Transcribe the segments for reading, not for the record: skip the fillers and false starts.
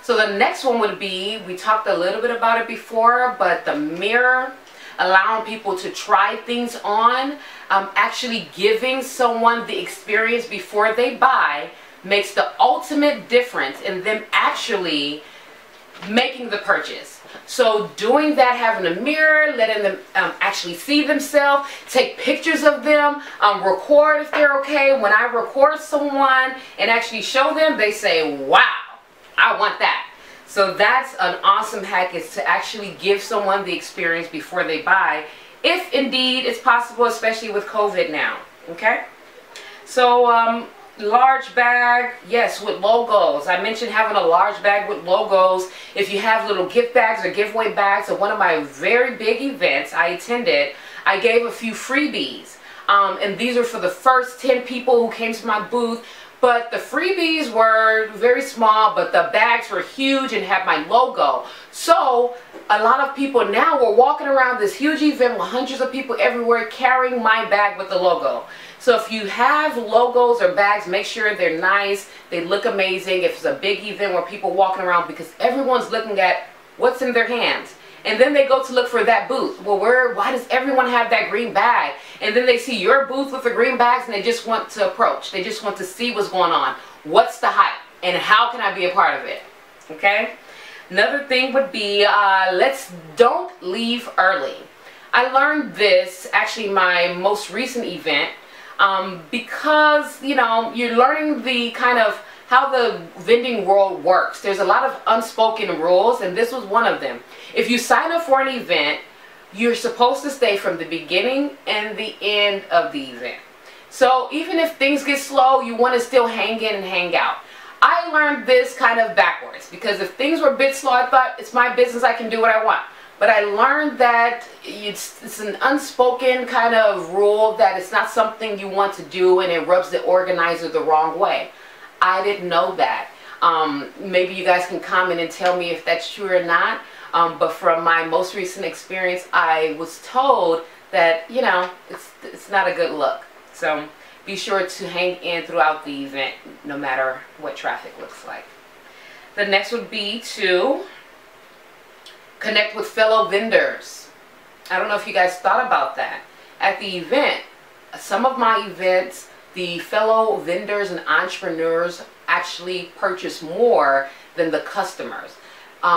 So the next one would be, we talked a little bit about it before, but the mirror, allowing people to try things on, actually giving someone the experience before they buy makes the ultimate difference in them actually making the purchase. So doing that, having a mirror, letting them actually see themselves, take pictures of them, record if they're okay. When I record someone and actually show them, they say, wow, I want that. So that's an awesome hack, is to actually give someone the experience before they buy, if indeed it's possible, especially with COVID now. Okay? So large bag, yes, with logos. I mentioned having a large bag with logos. If you have little gift bags or giveaway bags, at one of my very big events I attended, I gave a few freebies. And these are for the first 10 people who came to my booth. But the freebies were very small, but the bags were huge and had my logo. So a lot of people now were walking around this huge event with hundreds of people everywhere carrying my bag with the logo. So if you have logos or bags, make sure they're nice, they look amazing. If it's a big event where people walking around, because everyone's looking at what's in their hands. And then they go to look for that booth. Well, why does everyone have that green bag? And then they see your booth with the green bags and they just want to approach. They just want to see what's going on. What's the hype? And how can I be a part of it? Okay? Another thing would be, don't leave early. I learned this, actually my most recent event, because, you know, you're learning the kind of how the vending world works. There's a lot of unspoken rules, and this was one of them. If you sign up for an event, you're supposed to stay from the beginning and the end of the event. So even if things get slow, you want to still hang in and hang out. I learned this kind of backwards, because if things were a bit slow, I thought, it's my business, I can do what I want. But I learned that it's an unspoken kind of rule, that it's not something you want to do and it rubs the organizer the wrong way. I didn't know that. Maybe you guys can comment and tell me if that's true or not. But from my most recent experience, I was told that, you know, it's not a good look. So be sure to hang in throughout the event, no matter what traffic looks like. The next would be to connect with fellow vendors. I don't know if you guys thought about that. At the event, some of my events, the fellow vendors and entrepreneurs actually purchase more than the customers.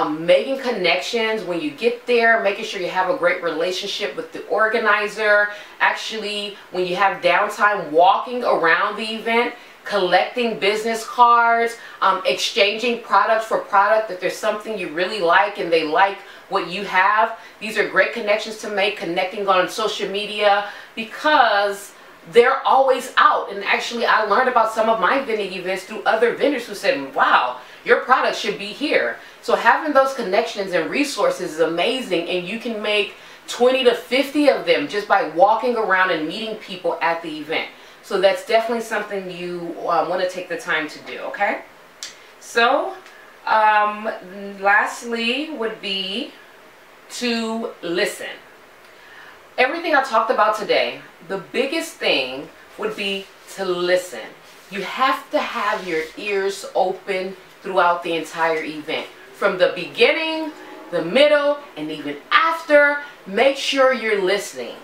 Making connections when you get there, making sure you have a great relationship with the organizer. Actually, when you have downtime, walking around the event, collecting business cards, exchanging product for product. If there's something you really like and they like what you have, these are great connections to make. Connecting on social media, because they're always out. And actually, I learned about some of my vending events through other vendors who said, wow, your product should be here. So having those connections and resources is amazing, and you can make 20 to 50 of them just by walking around and meeting people at the event. So that's definitely something you want to take the time to do, okay? So lastly would be to listen. Everything I talked about today, the biggest thing would be to listen. You have to have your ears open throughout the entire event. From the beginning, the middle, and even after, make sure you're listening.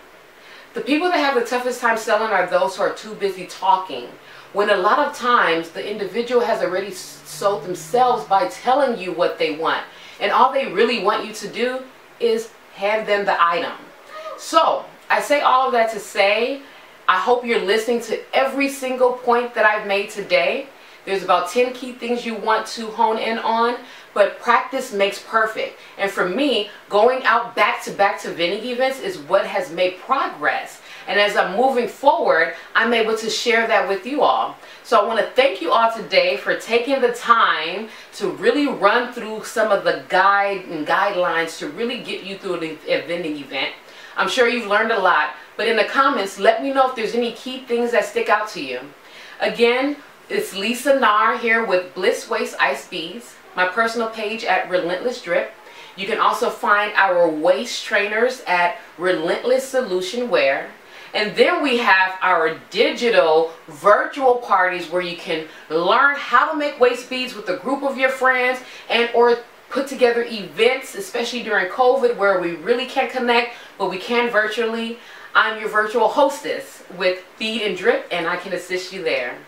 The people that have the toughest time selling are those who are too busy talking, when a lot of times the individual has already sold themselves by telling you what they want, and all they really want you to do is hand them the item. So I say all of that to say, I hope you're listening to every single point that I've made today. There's about 10 key things you want to hone in on, but practice makes perfect. And for me, going out back to vending events is what has made progress. And as I'm moving forward, I'm able to share that with you all. So I want to thank you all today for taking the time to really run through some of the guidelines to really get you through a vending event. I'm sure you've learned a lot, but in the comments, let me know if there's any key things that stick out to you. Again, it's Lisa Nar here with Bliss Waist Ice Beads, my personal page at Relentless Drip. You can also find our waist trainers at Relentless Solution Wear. And then we have our digital virtual parties where you can learn how to make waist beads with a group of your friends, and or put together events, especially during COVID where we really can't connect, but we can virtually. I'm your virtual hostess with Feed and Drip, and I can assist you there.